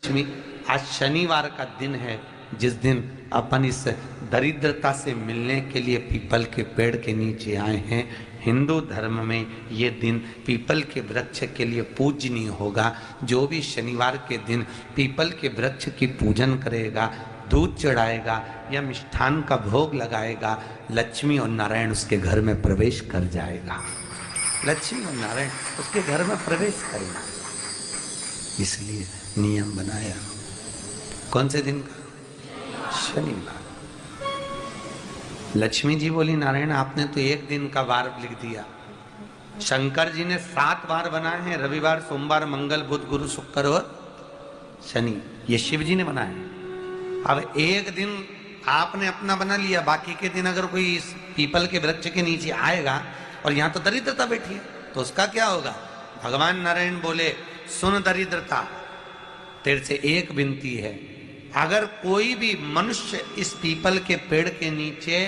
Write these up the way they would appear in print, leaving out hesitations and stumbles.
लक्ष्मी, आज शनिवार का दिन है जिस दिन अपन इस दरिद्रता से मिलने के लिए पीपल के पेड़ के नीचे आए हैं। हिंदू धर्म में ये दिन पीपल के वृक्ष के लिए पूजनीय होगा। जो भी शनिवार के दिन पीपल के वृक्ष की पूजन करेगा, दूध चढ़ाएगा या मिष्ठान का भोग लगाएगा, लक्ष्मी और नारायण उसके घर में प्रवेश कर जाएगा। लक्ष्मी और नारायण उसके घर में प्रवेश करेगा। इसलिए नियम बनाया। कौन से दिन का? शनिवार। लक्ष्मी जी बोली, नारायण आपने तो एक दिन का वार लिख दिया। शंकर जी ने 7 वार बनाए हैं, रविवार, सोमवार, मंगल, बुध, गुरु, शुक्र और शनि। ये शिव जी ने बनाए। अब एक दिन आपने अपना बना लिया, बाकी के दिन अगर कोई इस पीपल के वृक्ष के नीचे आएगा और यहाँ तो दरिद्रता बैठी है तो उसका क्या होगा? भगवान नारायण बोले, सुन दरिद्रता, तेरे से एक विनती है, अगर कोई भी मनुष्य इस पीपल के पेड़ के नीचे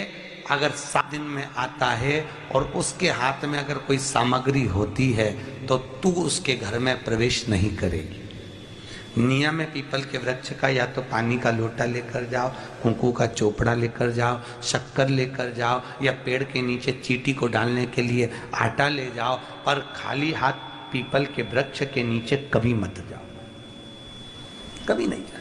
अगर 7 दिन में आता है और उसके हाथ में अगर कोई सामग्री होती है तो तू उसके घर में प्रवेश नहीं करेगी। नियम है पीपल के वृक्ष का, या तो पानी का लोटा लेकर जाओ, कुंकू का चोपड़ा लेकर जाओ, शक्कर लेकर जाओ, या पेड़ के नीचे चींटी को डालने के लिए आटा ले जाओ, पर खाली हाथ पीपल के वृक्ष के नीचे कभी मत जाओ, कभी नहीं जाओ।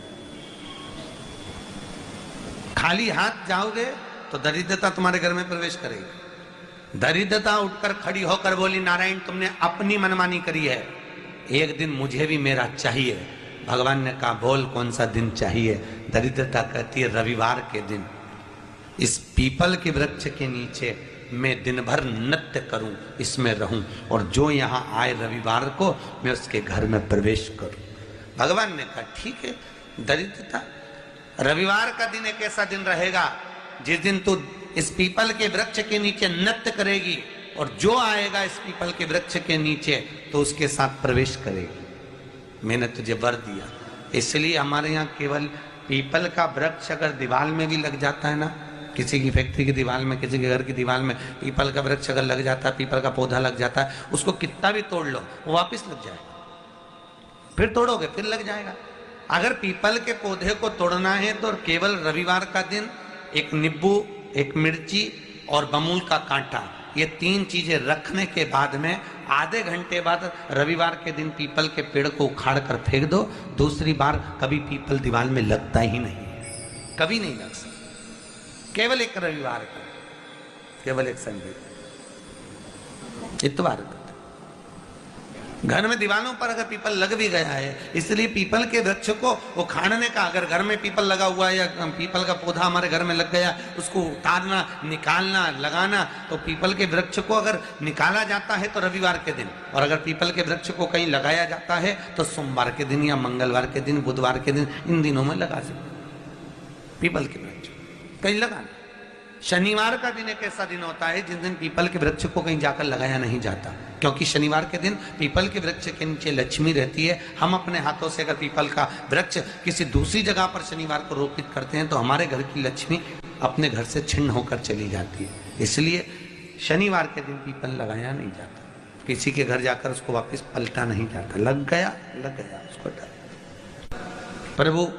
खाली हाथ जाओगे तो दरिद्रता तुम्हारे घर में प्रवेश करेगी। दरिद्रता उठकर खड़ी होकर बोली, नारायण तुमने अपनी मनमानी करी है, एक दिन मुझे भी मेरा चाहिए। भगवान ने कहा, बोल कौन सा दिन चाहिए? दरिद्रता कहती है, रविवार के दिन इस पीपल के वृक्ष के नीचे मैं दिन भर नृत्य करूं, इसमें रहूं, और जो यहां आए रविवार को मैं उसके घर में प्रवेश करूं। भगवान ने कहा, ठीक है दरिद्रता, रविवार का दिन एक ऐसा दिन रहेगा जिस दिन तू इस पीपल के वृक्ष के नीचे नृत्य करेगी और जो आएगा इस पीपल के वृक्ष के नीचे तो उसके साथ प्रवेश करेगी। मैंने तुझे वर दिया। इसलिए हमारे यहाँ केवल पीपल का वृक्ष अगर दीवार में भी लग जाता है ना, किसी की फैक्ट्री की दीवार में, किसी के घर की दीवार में पीपल का वृक्ष अगर लग जाता है, पीपल का पौधा लग जाता है, उसको कितना भी तोड़ लो वो वापस लग जाएगा। फिर तोड़ोगे फिर लग जाएगा। अगर पीपल के पौधे को तोड़ना है तो केवल रविवार का दिन एक नींबू, एक मिर्ची और बमूल का कांटा, ये 3 चीजें रखने के बाद में आधे घंटे बाद रविवार के दिन पीपल के पेड़ को उखाड़ कर फेंक दो। दूसरी बार कभी पीपल दीवार में लगता ही नहीं, कभी नहीं लग सकता। केवल एक रविवार का, केवल एक संडे, इतवार का। घर में दीवारों पर अगर पीपल लग भी गया है, इसलिए पीपल के वृक्ष को उखाड़ने का, अगर घर में पीपल लगा हुआ है या पीपल का पौधा हमारे घर में लग गया, उसको उतारना, निकालना, लगाना, तो पीपल के वृक्ष को अगर निकाला जाता है तो रविवार के दिन, और अगर पीपल के वृक्ष को कहीं लगाया जाता है तो सोमवार के दिन या मंगलवार के दिन, बुधवार के दिन, इन दिनों में लगा सकते पीपल के वृक्ष कहीं लगाना। शनिवार का दिन एक ऐसा दिन होता है जिस दिन पीपल के वृक्ष को कहीं जाकर लगाया नहीं जाता, क्योंकि शनिवार के दिन पीपल के वृक्ष के नीचे लक्ष्मी रहती है। हम अपने हाथों से अगर पीपल का वृक्ष किसी दूसरी जगह पर शनिवार को रोपित करते हैं तो हमारे घर की लक्ष्मी अपने घर से छिन्न होकर चली जाती है। इसलिए शनिवार के दिन पीपल लगाया नहीं जाता, किसी के घर जाकर उसको वापस पलटा नहीं जाता। लग गया उसको डर। प्रभु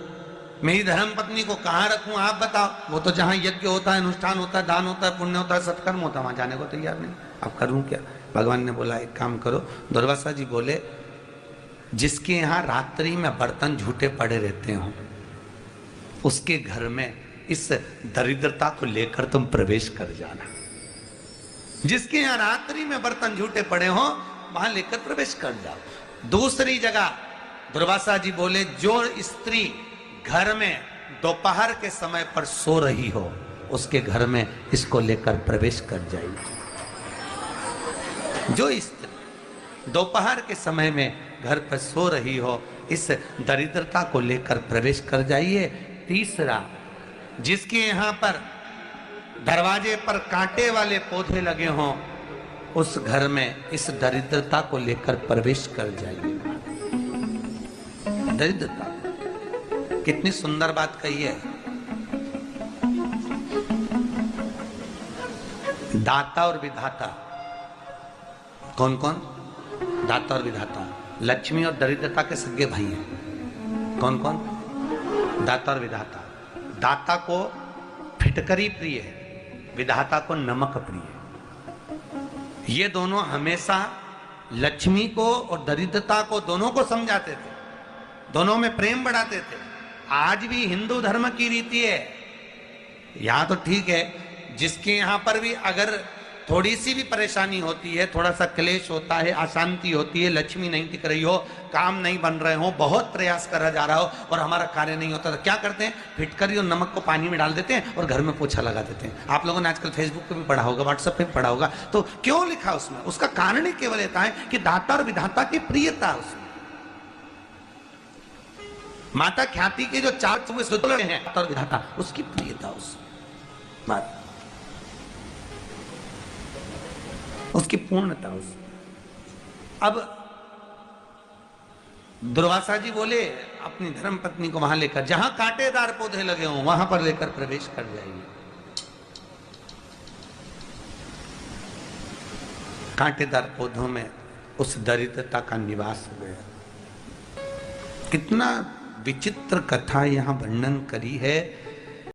मेरी धर्म पत्नी को कहाँ रखूं आप बताओ? वो तो जहां यज्ञ होता है, अनुष्ठान होता है, दान होता है, पुण्य होता है, सत्कर्म होता है, वहां जाने को तैयार नहीं। अब करूं क्या? भगवान ने बोला, एक काम करो। दुर्वासा जी बोले, जिसके यहाँ रात्रि में बर्तन झूठे पड़े रहते हो उसके घर में इस दरिद्रता को लेकर तुम प्रवेश कर जाना। जिसके यहाँ रात्रि में बर्तन झूठे पड़े हो वहां लेकर प्रवेश कर जाओ। दूसरी जगह दुर्वासा जी बोले, जो स्त्री घर में दोपहर के समय पर सो रही हो उसके घर में इसको लेकर प्रवेश कर जाइए। जो स्त्री दोपहर के समय में घर पर सो रही हो इस दरिद्रता को लेकर प्रवेश कर जाइए। तीसरा, जिसके यहाँ पर दरवाजे पर कांटे वाले पौधे लगे हों उस घर में इस दरिद्रता को लेकर प्रवेश कर जाइए। दरिद्रता, कितनी सुंदर बात कही है। दाता और विधाता, कौन कौन? दाता और विधाता। लक्ष्मी और दरिद्रता के सगे भाई हैं। कौन कौन? दाता और विधाता। दाता को फिटकरी प्रिय है, विधाता को नमक प्रिय है। ये दोनों हमेशा लक्ष्मी को और दरिद्रता को दोनों को समझाते थे, दोनों में प्रेम बढ़ाते थे। आज भी हिंदू धर्म की रीति है। यहां तो ठीक है, जिसके यहां पर भी अगर थोड़ी सी भी परेशानी होती है, थोड़ा सा क्लेश होता है, अशांति होती है, लक्ष्मी नहीं टिक रही हो, काम नहीं बन रहे हो, बहुत प्रयास करा जा रहा हो और हमारा कार्य नहीं होता, तो क्या करते हैं? फिटकरी और नमक को पानी में डाल देते हैं और घर में पोछा लगा देते हैं। आप लोगों ने आजकल फेसबुक पे भी पढ़ा होगा, व्हाट्सएप पे भी पढ़ा होगा। तो क्यों लिखा उसमें? उसका कारण ही केवल इतना है कि दाता और विधाता की प्रियता उसमें। माता ख्याति के जो 4 सूत्र हैं, दाता और विधाता, उसकी प्रियता उसमें, उसकी पूर्णता उसमें। अब दुर्वासा जी बोले अपनी धर्म पत्नी को वहां लेकर, जहां कांटेदार पौधे लगे हों वहां पर लेकर प्रवेश कर जाइए। कांटेदार पौधों में उस दरिद्रता का निवास हो गया। कितना विचित्र कथा यहां वर्णन करी है